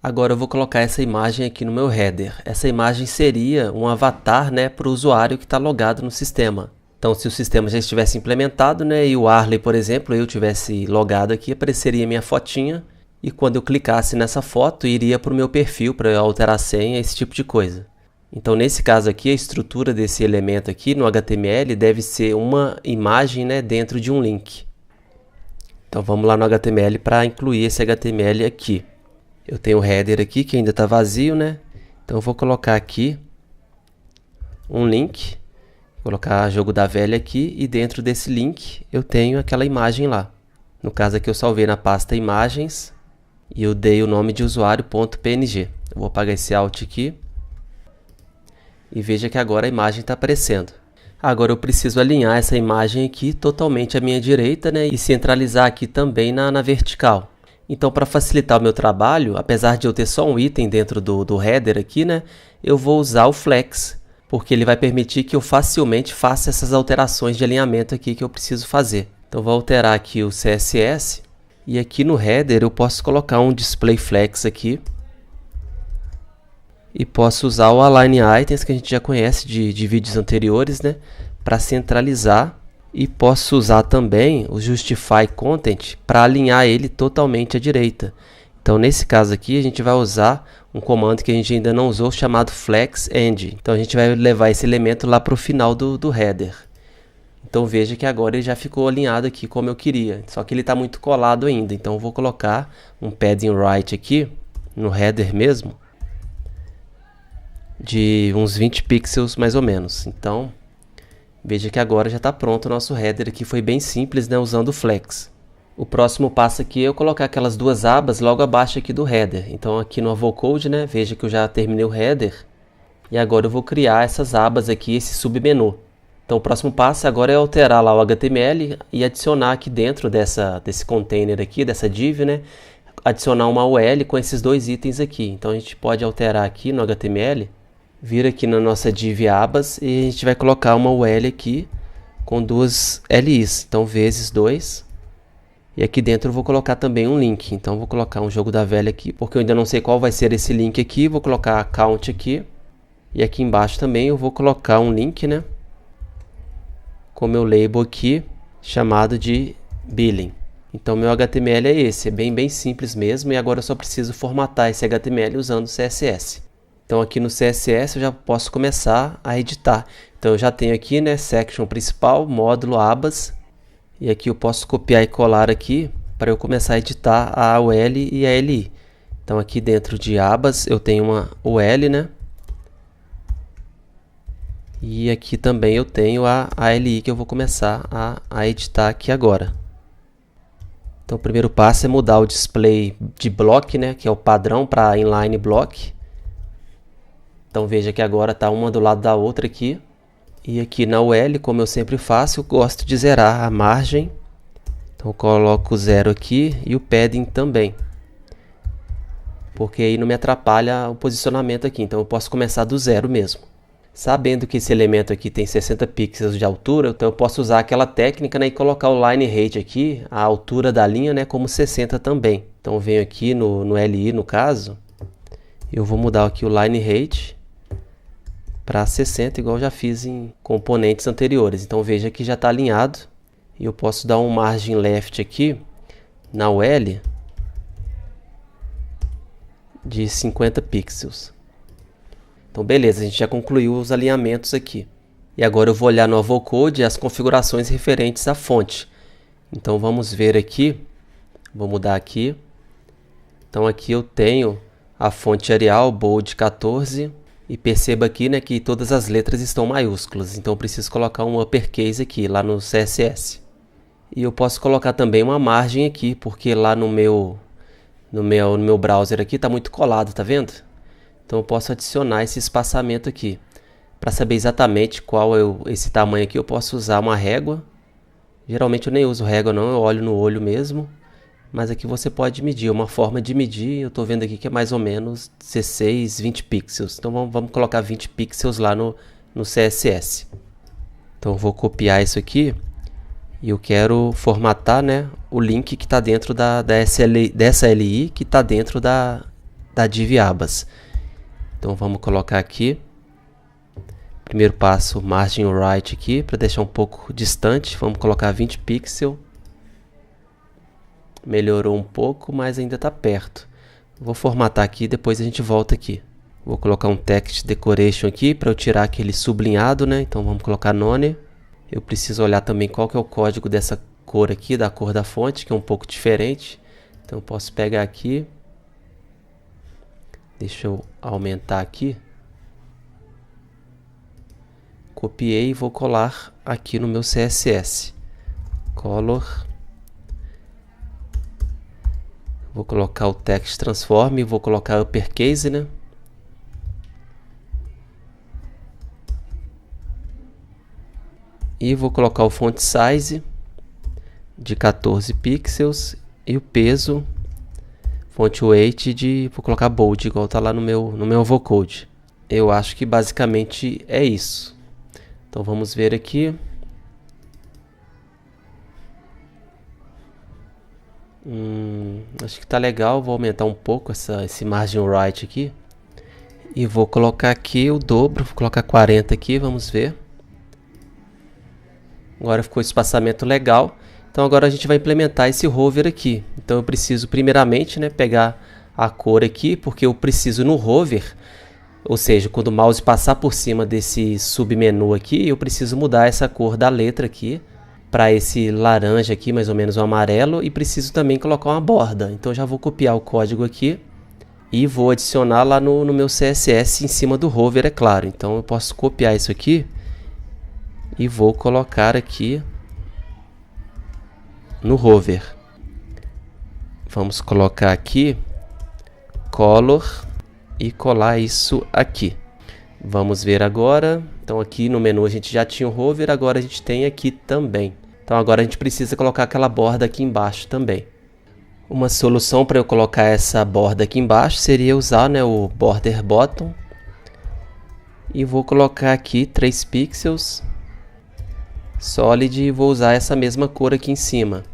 Agora eu vou colocar essa imagem aqui no meu header. Essa imagem seria um avatar, né, para o usuário que está logado no sistema. Então, se o sistema já estivesse implementado, né, e o Arley, por exemplo, eu tivesse logado aqui, apareceria minha fotinha. E quando eu clicasse nessa foto, iria para o meu perfil para eu alterar a senha, esse tipo de coisa. Então, nesse caso aqui, a estrutura desse elemento aqui no HTML deve ser uma imagem, né, dentro de um link. Então, vamos lá no HTML para incluir esse HTML aqui. Eu tenho o header aqui que ainda está vazio, né? Então, eu vou colocar aqui um link. Vou colocar jogo da velha aqui e dentro desse link eu tenho aquela imagem lá. No caso aqui eu salvei na pasta imagens e eu dei o nome de usuário.png. Eu vou apagar esse alt aqui. E veja que agora a imagem está aparecendo. Agora eu preciso alinhar essa imagem aqui totalmente à minha direita, né, e centralizar aqui também na vertical. Então, para facilitar o meu trabalho, apesar de eu ter só um item dentro do header aqui, né, eu vou usar o Flex, porque ele vai permitir que eu facilmente faça essas alterações de alinhamento aqui que eu preciso fazer. Então, vou alterar aqui o CSS e aqui no header eu posso colocar um Display Flex aqui. E posso usar o Align Items, que a gente já conhece de vídeos anteriores, né, para centralizar. E posso usar também o Justify Content para alinhar ele totalmente à direita. Então, nesse caso aqui, a gente vai usar um comando que a gente ainda não usou, chamado Flex End. Então, a gente vai levar esse elemento lá para o final do header. Então, veja que agora ele já ficou alinhado aqui como eu queria. Só que ele está muito colado ainda. Então, eu vou colocar um padding right aqui, no header mesmo, de uns 20 pixels mais ou menos. Então, veja que agora já está pronto o nosso header aqui, foi bem simples, né, usando o Flex. O próximo passo aqui é eu colocar aquelas duas abas logo abaixo aqui do header. Então aqui no Avocode, né, veja que eu já terminei o header. E agora eu vou criar essas abas aqui, esse submenu. Então o próximo passo agora é alterar lá o HTML e adicionar aqui dentro desse container aqui, dessa div, né, adicionar uma UL com esses dois itens aqui. Então a gente pode alterar aqui no HTML, vir aqui na nossa div abas e a gente vai colocar uma UL aqui com duas LIs, então vezes 2. E aqui dentro eu vou colocar também um link, então vou colocar um jogo da velha aqui, porque eu ainda não sei qual vai ser esse link aqui, vou colocar account aqui. E aqui embaixo também eu vou colocar um link, né, com meu label aqui, chamado de billing. Então meu HTML é esse, é bem simples mesmo, e agora eu só preciso formatar esse HTML usando o CSS. Então aqui no CSS eu já posso começar a editar. Então eu já tenho aqui, né, section principal, módulo abas. E aqui eu posso copiar e colar aqui para eu começar a editar a UL e a LI. Então aqui dentro de abas eu tenho uma UL, né? E aqui também eu tenho a LI que eu vou começar a editar aqui agora. Então o primeiro passo é mudar o display de block, né, que é o padrão para inline block. Então veja que agora está uma do lado da outra aqui. E aqui na UL, como eu sempre faço, eu gosto de zerar a margem. Então eu coloco 0 aqui e o padding também. Porque aí não me atrapalha o posicionamento aqui. Então eu posso começar do 0 mesmo. Sabendo que esse elemento aqui tem 60 pixels de altura, então eu posso usar aquela técnica, né, e colocar o line height aqui, a altura da linha, né, como 60 também. Então eu venho aqui no LI no caso. Eu vou mudar aqui o line height para 60, igual eu já fiz em componentes anteriores. Então veja que já está alinhado. E eu posso dar um margin left aqui na UL de 50 pixels. Então beleza, a gente já concluiu os alinhamentos aqui. E agora eu vou olhar no Avocode as configurações referentes à fonte. Então vamos ver aqui. Vou mudar aqui. Então aqui eu tenho a fonte Arial Bold 14. E perceba aqui, né, que todas as letras estão maiúsculas, então eu preciso colocar um uppercase aqui, lá no CSS. E eu posso colocar também uma margem aqui, porque lá no meu browser aqui está muito colado, tá vendo? Então eu posso adicionar esse espaçamento aqui. Para saber exatamente qual é esse tamanho aqui, eu posso usar uma régua. Geralmente eu nem uso régua não, eu olho no olho mesmo. Mas aqui você pode medir, uma forma de medir, eu estou vendo aqui que é mais ou menos 16, 20 pixels. Então vamos colocar 20 pixels lá no CSS. Então eu vou copiar isso aqui e eu quero formatar, né, o link que está dentro dessa LI que está dentro da div abas. Então vamos colocar aqui, primeiro passo, margin right aqui, para deixar um pouco distante, vamos colocar 20 pixels. Melhorou um pouco, mas ainda está perto. Vou formatar aqui, depois a gente volta aqui. Vou colocar um text decoration aqui para eu tirar aquele sublinhado, né? Então vamos colocar none. Eu preciso olhar também qual que é o código dessa cor aqui, da cor da fonte, que é um pouco diferente. Então eu posso pegar aqui. Deixa eu aumentar aqui. Copiei e vou colar aqui no meu CSS. Color. Vou colocar o text transform, vou colocar uppercase, né? E vou colocar o font size de 14 pixels e o peso, font weight vou colocar bold, igual tá lá no meu vocode. Eu acho que basicamente é isso. Então vamos ver aqui. Acho que tá legal, vou aumentar um pouco esse margin right aqui. E vou colocar aqui o dobro, vou colocar 40 aqui, vamos ver. Agora ficou esse espaçamento legal. Então agora a gente vai implementar esse hover aqui. Então eu preciso primeiramente, né, pegar a cor aqui, porque eu preciso no hover, ou seja, quando o mouse passar por cima desse submenu aqui, eu preciso mudar essa cor da letra aqui para esse laranja aqui, mais ou menos o amarelo, e preciso também colocar uma borda. Então já vou copiar o código aqui e vou adicionar lá no meu CSS em cima do hover, é claro. Então eu posso copiar isso aqui e vou colocar aqui no hover. Vamos colocar aqui color e colar isso aqui. Vamos ver agora. Então aqui no menu a gente já tinha o hover, agora a gente tem aqui também. Então agora a gente precisa colocar aquela borda aqui embaixo também. Uma solução para eu colocar essa borda aqui embaixo seria usar, né, o border bottom. E vou colocar aqui 3 pixels. Solid e vou usar essa mesma cor aqui em cima.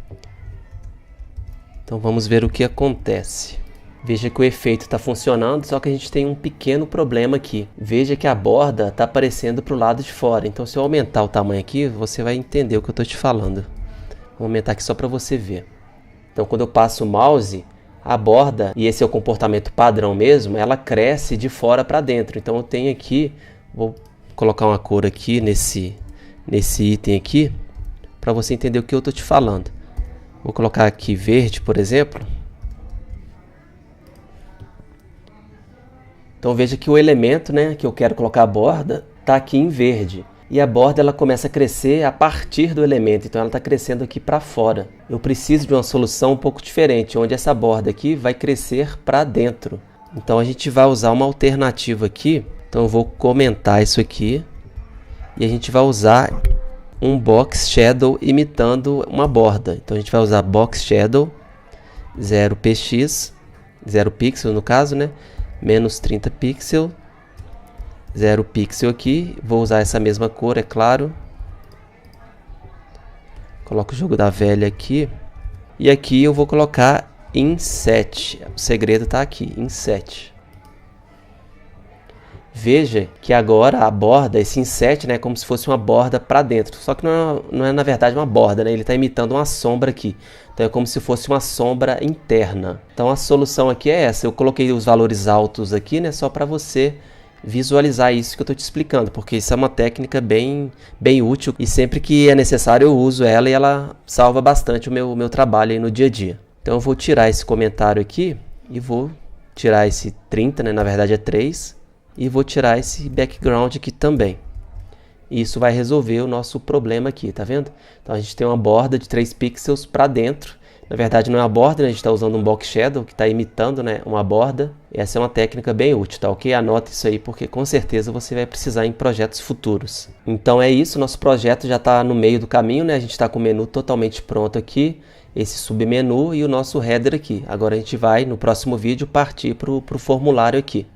Então vamos ver o que acontece. Veja que o efeito está funcionando, só que a gente tem um pequeno problema aqui. Veja que a borda está aparecendo para o lado de fora. Então se eu aumentar o tamanho aqui, você vai entender o que eu estou te falando. Vou aumentar aqui só para você ver. Então quando eu passo o mouse, a borda, e esse é o comportamento padrão mesmo, ela cresce de fora para dentro. Então eu tenho aqui, vou colocar uma cor aqui nesse item aqui, para você entender o que eu estou te falando. Vou colocar aqui verde, por exemplo. Então veja que o elemento, né, que eu quero colocar a borda está aqui em verde. E a borda ela começa a crescer a partir do elemento, então ela está crescendo aqui para fora. Eu preciso de uma solução um pouco diferente, onde essa borda aqui vai crescer para dentro. Então a gente vai usar uma alternativa aqui. Então eu vou comentar isso aqui. E a gente vai usar um box shadow imitando uma borda. Então a gente vai usar box shadow 0px, 0 pixel no caso, né? Menos 30 pixel, 0 pixel aqui. Vou usar essa mesma cor, é claro. Coloco o jogo da velha aqui. E aqui eu vou colocar inset. O segredo está aqui, inset. Veja que agora a borda, esse inset, né, é como se fosse uma borda para dentro. Só que não é na verdade uma borda, né? Ele está imitando uma sombra aqui. Então é como se fosse uma sombra interna. Então a solução aqui é essa. Eu coloquei os valores altos aqui, né, só para você visualizar isso que eu estou te explicando. Porque isso é uma técnica bem útil. E sempre que é necessário eu uso ela e ela salva bastante o meu trabalho aí no dia a dia. Então eu vou tirar esse comentário aqui e vou tirar esse 30, né, na verdade é 3. E vou tirar esse background aqui também. Isso vai resolver o nosso problema aqui, tá vendo? Então a gente tem uma borda de 3 pixels para dentro. Na verdade não é uma borda, né? A gente está usando um box shadow que está imitando, né, uma borda. Essa é uma técnica bem útil, tá ok? Anota isso aí porque com certeza você vai precisar em projetos futuros. Então é isso, nosso projeto já está no meio do caminho, né? A gente está com o menu totalmente pronto aqui. Esse submenu e o nosso header aqui. Agora a gente vai no próximo vídeo partir para o formulário aqui.